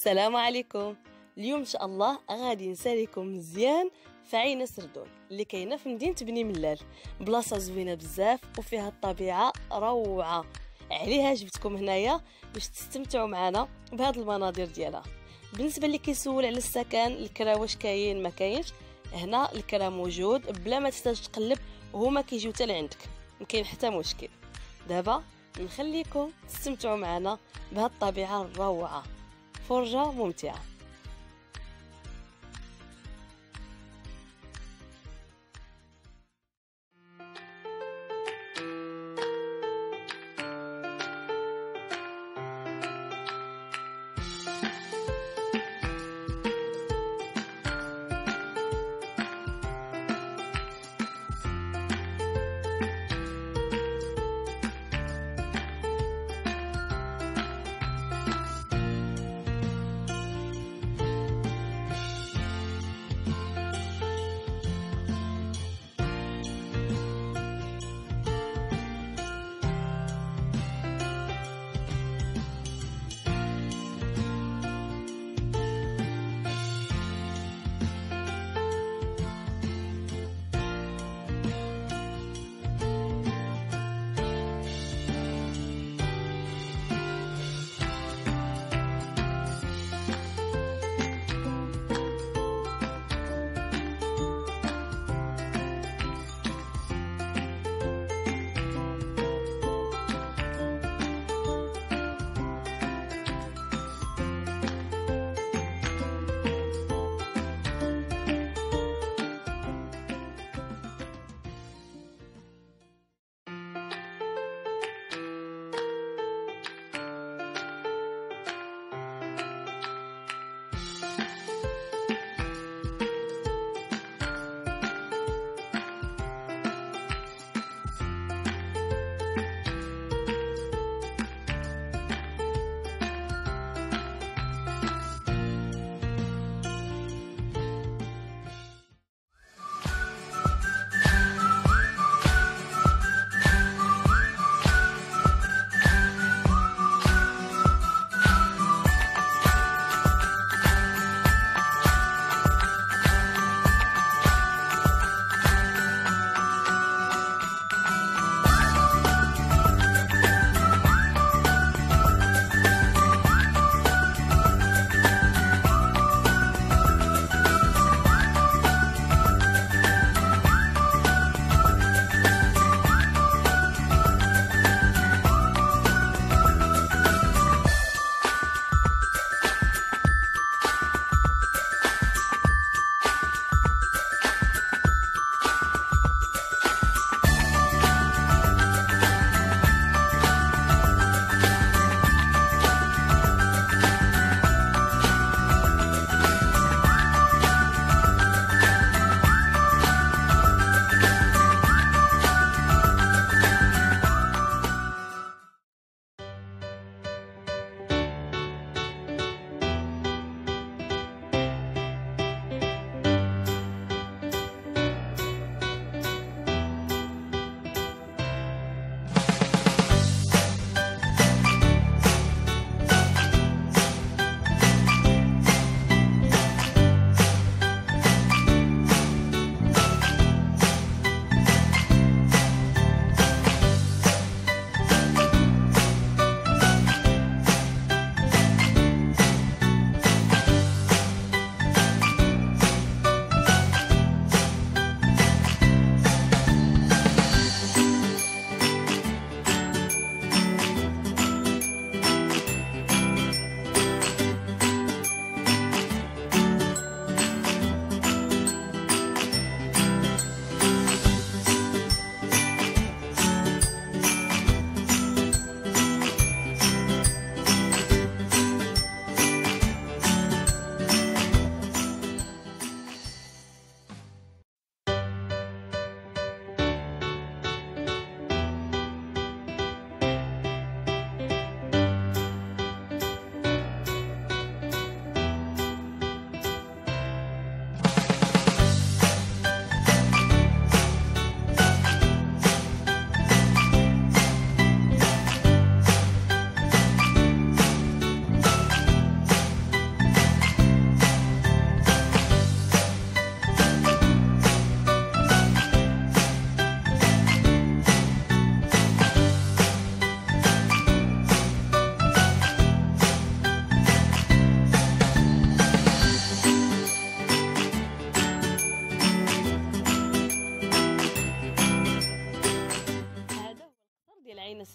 السلام عليكم. اليوم ان شاء الله غادي نساليكم مزيان في عين اسردون اللي كاينه في مدينه بني ملال. بلاصه زوينه بزاف وفيها الطبيعه روعه، عليها جبتكم هنايا باش تستمتعوا معنا بهاد المناظر ديالها. بالنسبه اللي كيسول على السكن، الكرا واش كاين ما كاينش، هنا الكرا موجود بلا ما تحتاج تقلب، وهما كيجيو حتى لعندك، ما كاين حتى مشكل. دابا نخليكم تستمتعوا معنا بهاد الطبيعه الروعه، فرجه ممتعه.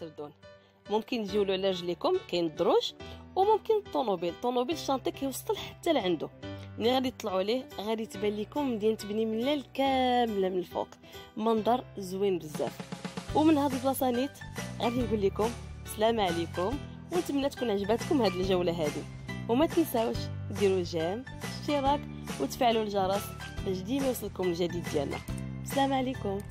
اسردون. ممكن تجولوا على رجليكم، كاين الدروج وممكن الطوموبيل الشانطي كيوصل حتى لعنده. ملي غادي تطلعوا ليه غادي تبان لكم مدينه بني ملال كامله من الفوق، منظر زوين بزاف. ومن هاد البلاصه نيت غادي نقول لكم السلام عليكم، ونتمنى تكون عجباتكم هاد الجوله هذه. وما تنساوش ديروا جيم، اشتراك وتفعلوا الجرس باش ديما يوصلكم الجديد ديالنا. السلام عليكم.